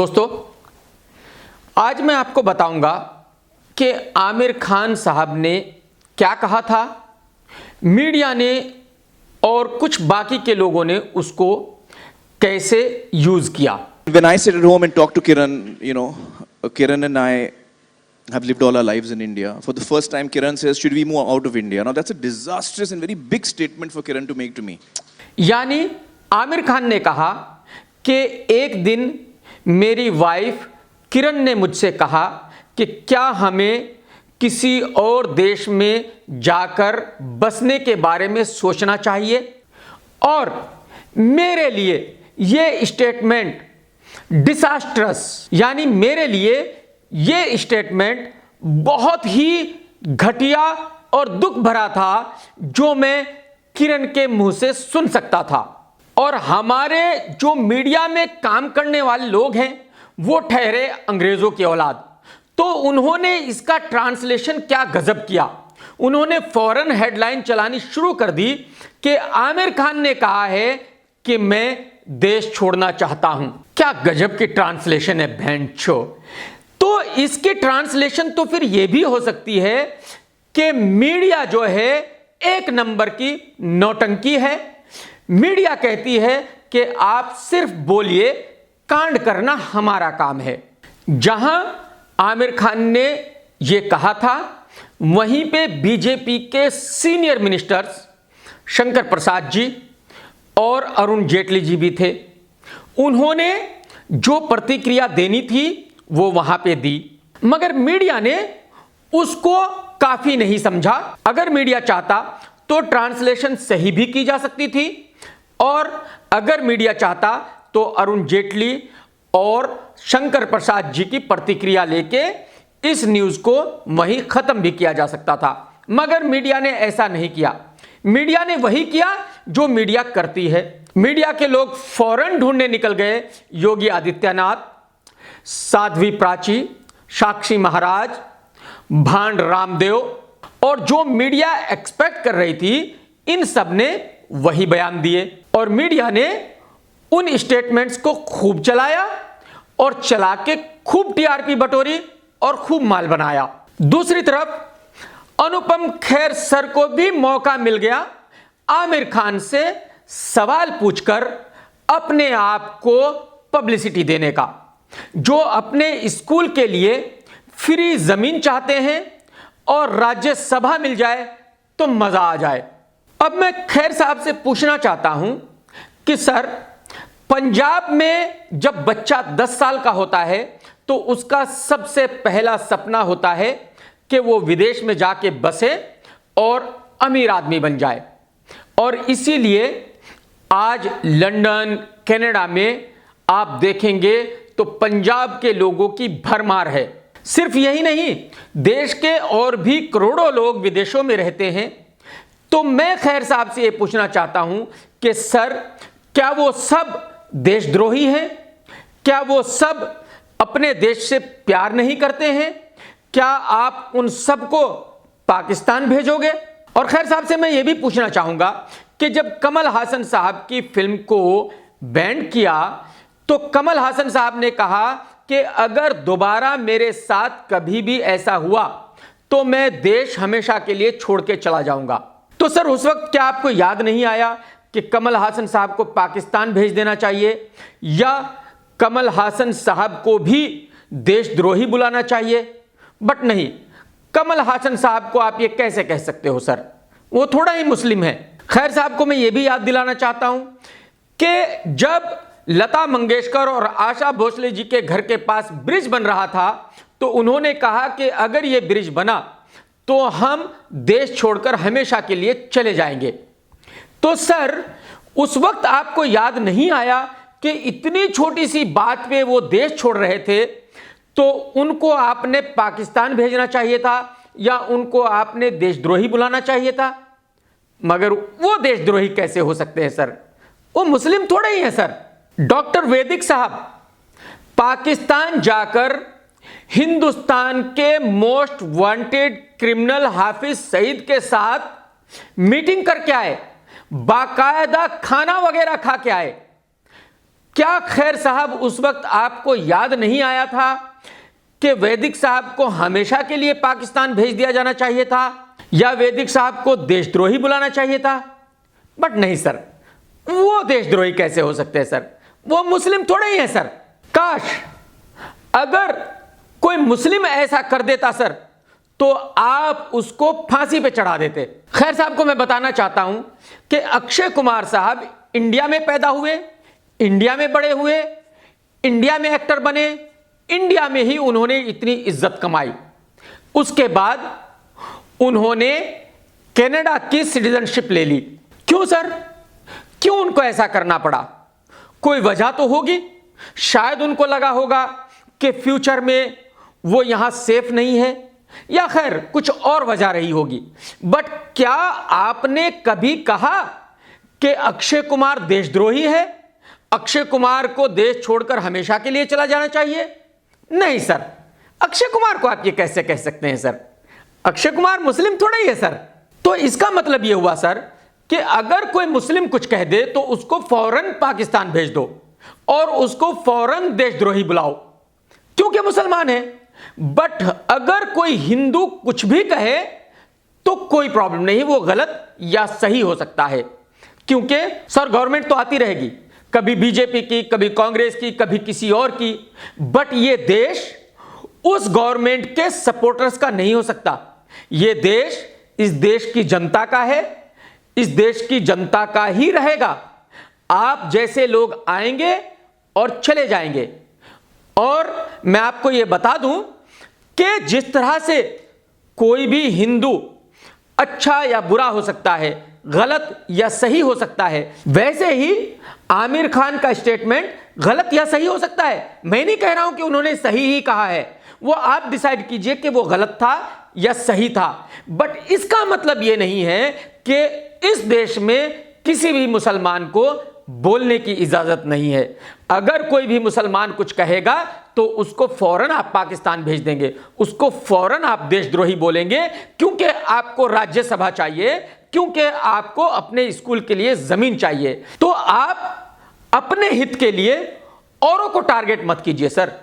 दोस्तों, आज मैं आपको बताऊंगा कि आमिर खान साहब ने क्या कहा था, मीडिया ने और कुछ बाकी के लोगों ने उसको कैसे यूज किया। When I sit at home and talk to Kiran, Kiran and I have lived all our lives in India. For the first time, Kiran says, should we move out of India? Now that's a disastrous and very big statement for Kiran to make to me. यानी आमिर खान ने कहा कि एक दिन मेरी wife किरण ने मुझसे कहा कि क्या हमें किसी और देश में जाकर बसने के बारे में सोचना चाहिए, और मेरे लिए ये स्टेटमेंट डिसास्ट्रस, यानी मेरे लिए ये स्टेटमेंट बहुत ही घटिया और दुख भरा था जो मैं किरण के मुंह से सुन सकता था। और हमारे जो मीडिया में काम करने वाले लोग हैं वो ठहरे अंग्रेजों की औलाद, तो उन्होंने इसका ट्रांसलेशन क्या गजब किया। उन्होंने फौरन हेडलाइन चलानी शुरू कर दी कि आमिर खान ने कहा है कि मैं देश छोड़ना चाहता हूं। क्या गजब की ट्रांसलेशन है भेंचो। तो इसकी ट्रांसलेशन तो फिर यह भी हो सकती है कि मीडिया जो है एक नंबर की नौटंकी है। मीडिया कहती है कि आप सिर्फ बोलिए, कांड करना हमारा काम है। जहां आमिर खान ने यह कहा था, वहीं पे बीजेपी के सीनियर मिनिस्टर्स शंकर प्रसाद जी और अरुण जेटली जी भी थे। उन्होंने जो प्रतिक्रिया देनी थी वो वहां पे दी, मगर मीडिया ने उसको काफी नहीं समझा। अगर मीडिया चाहता तो ट्रांसलेशन सही भी की जा सकती थी, और अगर मीडिया चाहता तो अरुण जेटली और शंकर प्रसाद जी की प्रतिक्रिया लेके इस न्यूज को वहीं खत्म भी किया जा सकता था, मगर मीडिया ने ऐसा नहीं किया। मीडिया ने वही किया जो मीडिया करती है। मीडिया के लोग फौरन ढूंढने निकल गए योगी आदित्यनाथ, साध्वी प्राची, साक्षी महाराज, भांड रामदेव, और जो मीडिया एक्सपेक्ट कर रही थी इन सब ने वही बयान दिए। और मीडिया ने उन स्टेटमेंट्स को खूब चलाया और चला के खूब टीआरपी बटोरी और खूब माल बनाया। दूसरी तरफ अनुपम खेर सर को भी मौका मिल गया आमिर खान से सवाल पूछकर अपने आप को पब्लिसिटी देने का। जो अपने स्कूल के लिए फ्री जमीन चाहते हैं और राज्यसभा मिल जाए तो मजा आ जाए। अब मैं खैर साहब से पूछना चाहता हूं कि सर, पंजाब में जब बच्चा 10 साल का होता है तो उसका सबसे पहला सपना होता है कि वो विदेश में जाके बसे और अमीर आदमी बन जाए, और इसीलिए आज लंदन, कनाडा में आप देखेंगे तो पंजाब के लोगों की भरमार है। सिर्फ यही नहीं, देश के और भी करोड़ों लोग विदेशों में रहते हैं। तो मैं खैर साहब से यह पूछना चाहता हूं कि सर, क्या वो सब देशद्रोही हैं? क्या वो सब अपने देश से प्यार नहीं करते हैं? क्या आप उन सबको पाकिस्तान भेजोगे? और खैर साहब से मैं यह भी पूछना चाहूंगा कि जब कमल हासन साहब की फिल्म को बैन किया तो कमल हासन साहब ने कहा कि अगर दोबारा मेरे साथ कभी भी ऐसा हुआ तो मैं देश हमेशा के लिए छोड़ के चला जाऊंगा। तो सर, उस वक्त क्या आपको याद नहीं आया कि कमल हासन साहब को पाकिस्तान भेज देना चाहिए, या कमल हासन साहब को भी देशद्रोही बुलाना चाहिए? बट नहीं, कमल हासन साहब को आप ये कैसे कह सकते हो सर, वो थोड़ा ही मुस्लिम है। खैर साहब को मैं ये भी याद दिलाना चाहता हूं कि जब लता मंगेशकर और आशा भोसले जी के घर के पास ब्रिज बन रहा था तो उन्होंने कहा कि अगर ये ब्रिज बना तो हम देश छोड़कर हमेशा के लिए चले जाएंगे। तो सर, उस वक्त आपको याद नहीं आया कि इतनी छोटी सी बात पे वो देश छोड़ रहे थे, तो उनको आपने पाकिस्तान भेजना चाहिए था या उनको आपने देशद्रोही बुलाना चाहिए था? मगर वो देशद्रोही कैसे हो सकते हैं सर, वो मुस्लिम थोड़े ही हैं सर। डॉक्टर वैदिक साहब पाकिस्तान जाकर हिंदुस्तान के most wanted criminal Hafiz Saeed के साथ मीटिंग करके आए, बाकायदा खाना वगैरह खा के आए। क्या खैर साहब उस वक्त आपको याद नहीं आया था कि वैदिक साहब को हमेशा के लिए पाकिस्तान भेज दिया जाना चाहिए था या वैदिक साहब को देशद्रोही बुलाना चाहिए था? बट नहीं सर, वो देशद्रोही कैसे हो सकते हैं सर? वो मुस्लिम थोड़े ही हैं सर। काश अगर कोई मुस्लिम ऐसा कर देता सर तो आप उसको फांसी पे चढ़ा देते। खैर साहब को मैं बताना चाहता हूं कि अक्षय कुमार साहब इंडिया में पैदा हुए, इंडिया में बड़े हुए, इंडिया में एक्टर बने, इंडिया में ही उन्होंने इतनी इज्जत कमाई। उसके बाद उन्होंने कनाडा की सिटीजनशिप ले ली। क्यों सर? क्यों उनको ऐसा करना पड़ा? कोई वजह तो होगी। शायद उनको लगा होगा कि फ्यूचर में वो यहां सेफ नहीं है, या खैर कुछ और वजह रही होगी। बट क्या आपने कभी कहा कि अक्षय कुमार देशद्रोही है, अक्षय कुमार को देश छोड़कर हमेशा के लिए चला जाना चाहिए? नहीं सर, अक्षय कुमार को आप ये कैसे कह सकते हैं सर? अक्षय कुमार मुस्लिम थोड़ा ही है सर। तो इसका मतलब ये हुआ सर कि अगर कोई मुस्लिम कुछ कह दे तो उसको फौरन पाकिस्तान भेज दो और उसको फौरन देशद्रोही बुलाओ क्योंकि मुसलमान है। बट अगर कोई हिंदू कुछ भी कहे तो कोई प्रॉब्लम नहीं, वो गलत या सही हो सकता है, क्योंकि सर गवर्नमेंट तो आती रहेगी, कभी बीजेपी की, कभी कांग्रेस की, कभी किसी और की, बट ये देश उस गवर्नमेंट के सपोर्टर्स का नहीं हो सकता। ये देश इस देश की जनता का है, इस देश की जनता का ही रहेगा। आप जैसे लोग आएंगे और चले जाएंगे। और मैं आपको यह बता दूं कि जिस तरह से कोई भी हिंदू अच्छा या बुरा हो सकता है, गलत या सही हो सकता है, वैसे ही आमिर खान का स्टेटमेंट गलत या सही हो सकता है। मैं नहीं कह रहा हूं कि उन्होंने सही ही कहा है, वो आप डिसाइड कीजिए कि वो गलत था या सही था। बट इसका मतलब ये नहीं है कि इस देश में किसी भी मुसलमान को बोलने की इजाजत नहीं है। अगर कोई भी मुसलमान कुछ कहेगा तो उसको फौरन आप पाकिस्तान भेज देंगे, उसको फौरन आप देशद्रोही बोलेंगे, क्योंकि आपको राज्यसभा चाहिए, क्योंकि आपको अपने स्कूल के लिए जमीन चाहिए। तो आप अपने हित के लिए औरों को टारगेट मत कीजिए सर।